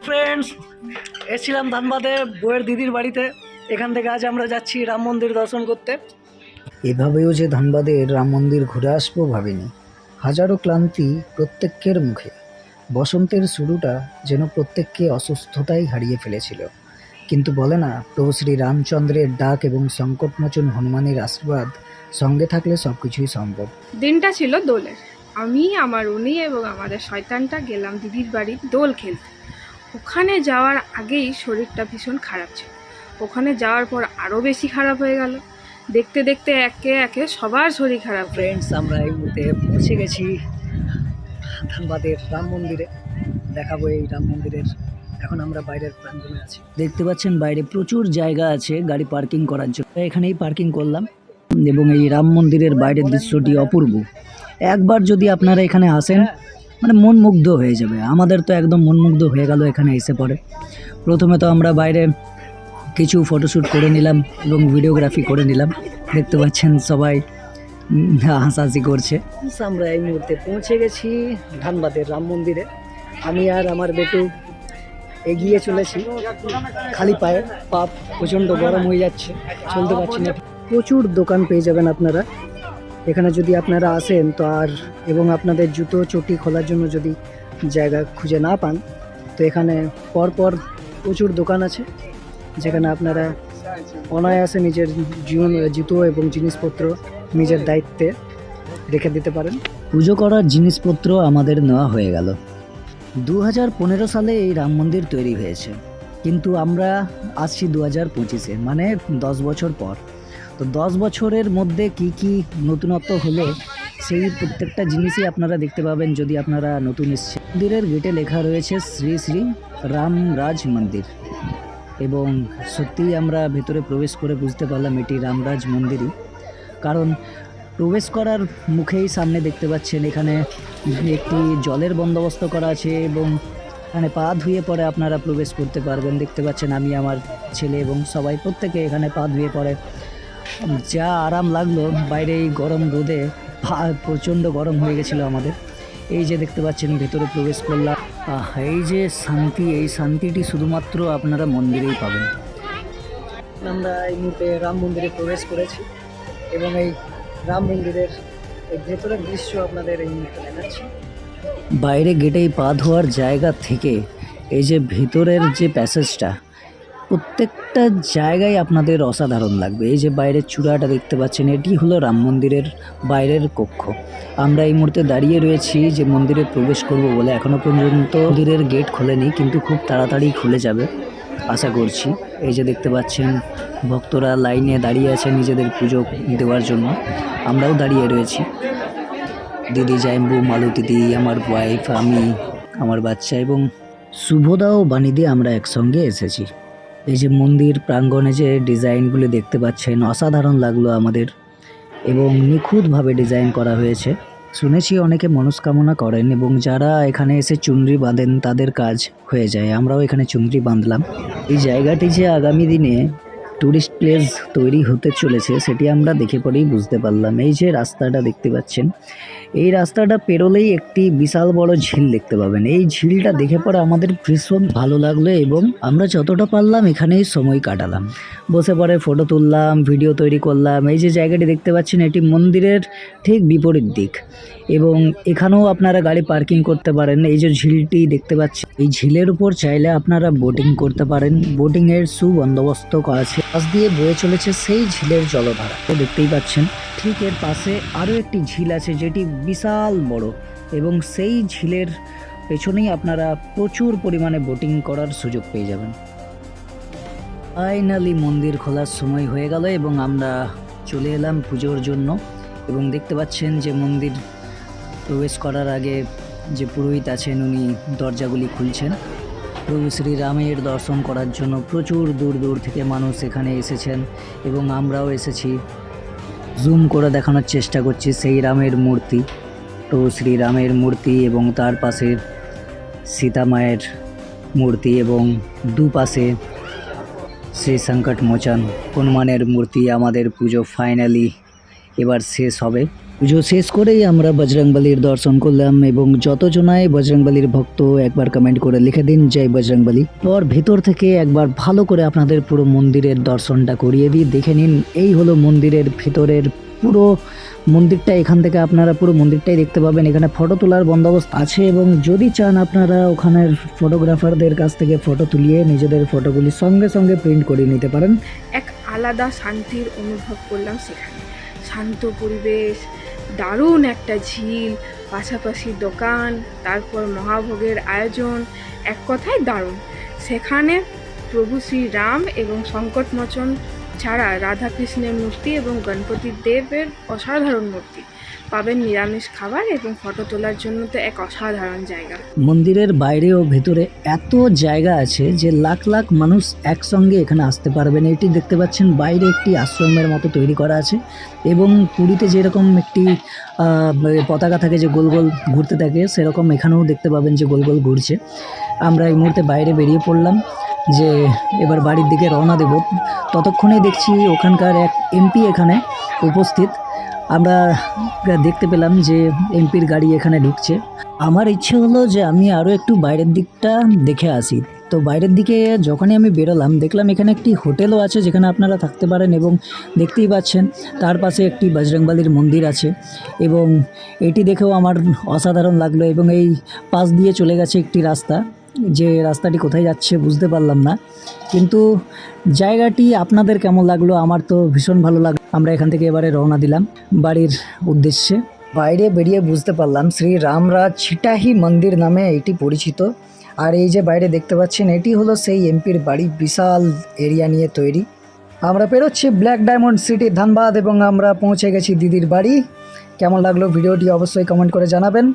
Friends, এসেছিলাম ধানবাদে বইয়ের দিদির বাড়িতে। এখান থেকে আজ আমরা যাচ্ছি রাম মন্দির দর্শন করতে। এভাবেও যে ধানবাদের রাম মন্দির ঘুরে আসবো ভাবিনি। হাজারো ক্লান্তি প্রত্যেকের মুখে। বসন্তের শুরুটা যেন প্রত্যেককে অসুস্থতাই হারিয়ে ফেলেছিল, কিন্তু বলে না, প্রভু শ্রী রামচন্দ্রের ডাক এবং সংকটমোচন হনুমানের আশীর্বাদ সঙ্গে থাকলে সবকিছুই সম্ভব। দিনটা ছিল দোলের। আমি, আমার উনি এবং আমাদের শয়তানটা গেলাম দিদির বাড়ি দোল খেলতে। ওখানে যাওয়ার আগেই শরীরটা ভীষণ খারাপ ছিল। ওখানে যাওয়ার পর আরও বেশি খারাপ হয়ে গেল। দেখতে দেখতে একে একে সবার শরীর খারাপ। ফ্রেন্ডস, আমরা এই মুহূর্তে পৌঁছে গেছি ধানবাদের রাম মন্দিরে। দেখাবো এই রাম মন্দিরের। এখন আমরা বাইরের প্রাঙ্গণে আছি। দেখতে পাচ্ছেন বাইরে প্রচুর জায়গা আছে গাড়ি পার্কিং করার জন্য। এখানেই পার্কিং করলাম এবং এই রাম মন্দিরের বাইরের দৃশ্যটি অপূর্ব। একবার যদি আপনারা এখানে আসেন, মানে মন মুগ্ধ হয়ে যাবে। আমাদের তো একদম মন মুগ্ধ হয়ে গেল এখানে এসে পড়ে। প্রথমে তো আমরা বাইরে কিছু ফটোশ্যুট করে নিলাম এবং ভিডিওগ্রাফি করে নিলাম। দেখতে পাচ্ছেন সবাই হাসাহাসি করছে। আমরা এই মুহূর্তে পৌঁছে গেছি ধানবাদের রাম মন্দিরে। আমি আর আমার বেটু এগিয়ে চলেছি খালি পায়ে। পা প্রচণ্ড গরম হয়ে যাচ্ছে, চলতে পারছি না। প্রচুর দোকান পেয়ে যাবেন আপনারা এখানে যদি আপনারা আসেন তো। আর এবং আপনাদের জুতো চটি খোলার জন্য যদি জায়গা খুঁজে না পান, তো এখানে পরপর প্রচুর দোকান আছে যেখানে আপনারা অনায়াসে নিজের জুতো এবং জিনিসপত্র নিজের দায়িত্বে রেখে দিতে পারেন। পুজো করার জিনিসপত্র আমাদের নেওয়া হয়ে গেল। 2015 সালে এই রাম মন্দির তৈরি হয়েছে, কিন্তু আমরা আসছি 2025-এ, মানে 10 বছর পর। তো 10 বছরের মধ্যে কি কি নতুনত্ব হলো সেই প্রত্যেকটা জিনিসই আপনারা দেখতে পাবেন যদি আপনারা নতুন এসেছেন। মন্দিরের গেটে লেখা রয়েছে শ্রী শ্রী রামরাজ মন্দির, এবং সত্যিই আমরা ভেতরে প্রবেশ করে বুঝতে পারলাম এটি রামরাজ মন্দিরই। কারণ প্রবেশ করার মুখেই সামনে দেখতে পাচ্ছেন এখানে একটি জলের বন্দোবস্ত করা আছে এবং এখানে পা ধুয়ে পরে আপনারা প্রবেশ করতে পারবেন। দেখতে পাচ্ছেন আমি, আমার ছেলে এবং সবাই প্রত্যেকে এখানে পা ধুয়ে পরে। যা আরাম লাগলো বাইরে এই গরম রোদে, প্রচণ্ড গরম হয়ে গেছিলো আমাদের। এই যে দেখতে পাচ্ছেন ভেতরে প্রবেশ করলাম। এই যে শান্তি, এই শান্তিটি শুধুমাত্র আপনারা মন্দিরেই পাবেন। আমরা এই মুহূর্তে রাম মন্দিরে প্রবেশ করেছি এবং এই রাম মন্দিরের এই ভেতরের দৃশ্য আপনাদের এই মুহূর্তে দেখাচ্ছি। বাইরে গেটেই পা ধোয়ার জায়গা থেকে এই যে ভেতরের যে প্যাসেজটা, প্রত্যেকটা জায়গায় আপনাদের অসাধারণ লাগবে। এই যে বাইরের চূড়াটা দেখতে পাচ্ছেন, এটি হলো রাম মন্দিরের বাইরের কক্ষ। আমরা এই মুহূর্তে দাঁড়িয়ে রয়েছি যে মন্দিরে প্রবেশ করব বলে। এখনও পর্যন্ত মন্দিরের গেট খোলেনি, কিন্তু খুব তাড়াতাড়ি খুলে যাবে আশা করছি। এই যে দেখতে পাচ্ছেন ভক্তরা লাইনে দাঁড়িয়ে আছে নিজেদের পুজো দেওয়ার জন্য। আমরাও দাঁড়িয়ে রয়েছি। দিদি জাইম্বু, মালতী দিদি, আমার ওয়াইফ, আমি, আমার বাচ্চা এবং শুভদা ও বাণীদি আমরা একসঙ্গে এসেছি। এই যে মন্দির প্রাঙ্গণে যে ডিজাইনগুলো দেখতে পাচ্ছেন, অসাধারণ লাগলো আমাদের এবং নিখুঁতভাবে ডিজাইন করা হয়েছে। শুনেছি অনেকে মনস্কামনা করেন এবং যারা এখানে এসে চুনরি বাঁধেন তাদের কাজ হয়ে যায়। আমরাও এখানে চুনরি বাঁধলাম। এই জায়গাটি যে আগামী দিনে টুরিস্ট প্লেস তৈরি হতে চলেছে সেটি আমরা দেখে পরেই বুঝতে পারলাম। এই যে রাস্তাটা দেখতে পাচ্ছেন, এই রাস্তাটা পেরোলেই একটি বিশাল বড় ঝিল দেখতে পাবেন। এই ঝিলটা দেখে পরে আমাদের ভীষণ ভালো লাগলো এবং আমরা যতটা পারলাম এখানেই সময় কাটালাম। বসে পরে ফটো তুললাম, ভিডিও তৈরি করলাম। এই যে জায়গাটি দেখতে পাচ্ছেন এটি মন্দিরের ঠিক বিপরীত দিক এবং এখানেও আপনারা গাড়ি পার্কিং করতে পারেন। এই যে ঝিলটি দেখতে পাচ্ছেন, এই ঝিলের উপর চাইলে আপনারা বোটিং করতে পারেন। বোটিংয়ের সুবন্দোবস্ত করা আছে। পাশ দিয়ে বয়ে চলেছে সেই ঝিলের জলধারা, দেখতেই পাচ্ছেন। ঠিক এর পাশে আরও একটি ঝিল আছে যেটি বিশাল বড়, এবং সেই ঝিলের পেছনেই আপনারা প্রচুর পরিমাণে বোটিং করার সুযোগ পেয়ে যাবেন। ফাইনালি মন্দির খোলার সময় হয়ে গেল এবং আমরা চলে এলাম পুজোর জন্য। এবং দেখতে পাচ্ছেন যে মন্দির প্রবেশ করার আগে যে পুরোহিত আছেন উনি দরজাগুলি খুলছেন। প্রভু শ্রীরামের দর্শন করার জন্য প্রচুর দূর দূর থেকে মানুষ এখানে এসেছেন এবং আমরাও এসেছি। জুম করে দেখানোর চেষ্টা করছি সেই রামের মূর্তি, প্রভু শ্রীরামের মূর্তি এবং তার পাশে সীতা মায়ের মূর্তি এবং দুপাশে শ্রী সংকট মোচন হনুমানের মূর্তি। আমাদের পুজো ফাইনালি এবার শেষ হবে। পুজো শেষ করেই আমরা বজরংবলীর দর্শন করলাম এবং যতজনাই বজরংবলীর ভক্ত একবার কমেন্ট করে লিখে দিন জয় বজরংবলী। পর ভেতর থেকে একবার ভালো করে আপনাদের পুরো মন্দিরের দর্শনটা করিয়ে দিই, দেখে নিন। এই হলো মন্দিরের ভেতরের পুরো মন্দিরটা। এখান থেকে আপনারা পুরো মন্দিরটাই দেখতে পাবেন। এখানে ফটো তোলার বন্দোবস্ত আছে এবং যদি চান আপনারা ওখানের ফটোগ্রাফারদের কাছ থেকে ফটো তুলিয়ে নিজেদের ফটোগুলি সঙ্গে সঙ্গে প্রিন্ট করে নিতে পারেন। এক আলাদা শান্তির অনুভব করলাম সেখানে। শান্ত পরিবেশ, দারুণ একটা ঝিল, পাশাপাশি দোকান, তারপর মহাভোগের আয়োজন, এক কথায় দারুণ। সেখানে প্রভু শ্রী রাম এবং সংকটমোচন ছাড়া রাধাকৃষ্ণের মূর্তি এবং গণপতি দেবের অসাধারণ মূর্তি পাবেন। নিরামিষ খাবার এবং ফটো তোলার জন্য তো এক অসাধারণ জায়গা। মন্দিরের বাইরে ও ভেতরে এত জায়গা আছে যে লাখ লাখ মানুষ একসঙ্গে এখানে আসতে পারবেন। এটি দেখতে পাচ্ছেন বাইরে একটি আশ্রমের মতো তৈরি করা আছে এবং পুরীতে যেরকম একটি পতাকা থাকে যে গোল গোল ঘুরতে থাকে, সেরকম এখানেও দেখতে পাবেন যে গোল গোল ঘুরছে। আমরা এই মুহূর্তে বাইরে বেরিয়ে পড়লাম যে এবার বাড়ির দিকে রওনা দেব। ততক্ষণে দেখছি ওখানকার এক এমপি এখানে উপস্থিত। আমরা দেখতে পেলাম যে এমপির গাড়ি এখানে ঢুকছে। আমার ইচ্ছে হলো যে আমি আরও একটু বাইরের দিকটা দেখে আসি। তো বাইরের দিকে যখনই আমি বেরোলাম দেখলাম এখানে একটি হোটেলও আছে যেখানে আপনারা থাকতে পারেন এবং দেখতেই পাচ্ছেন তার পাশে একটি বজরংবলীর মন্দির আছে এবং এটি দেখেও আমার অসাধারণ লাগলো। এবং এই পাশ দিয়ে চলে গেছে একটি রাস্তা, যে রাস্তাটি কোথায় যাচ্ছে বুঝতে পারলাম না, কিন্তু জায়গাটি আপনাদের কেমন লাগলো? আমার তো ভীষণ ভালো লাগলো। আমরা এখান থেকে এবারে রওনা দিলাম বাড়ির উদ্দেশ্যে। বাইরে বেরিয়ে বুঝতে পারলাম শ্রী রামরাজ ছিটাহি মন্দির নামে এটি পরিচিত। আর এই যে বাইরে দেখতে পাচ্ছেন এটি হলো সেই এমপির বাড়ি, বিশাল এরিয়া নিয়ে তৈরি। আমরা পেরোচ্ছি ব্ল্যাক ডায়মন্ড সিটি ধানবাদ এবং আমরা পৌঁছে গেছি দিদির বাড়ি। কেমন লাগলো ভিডিওটি অবশ্যই কমেন্ট করে জানাবেন।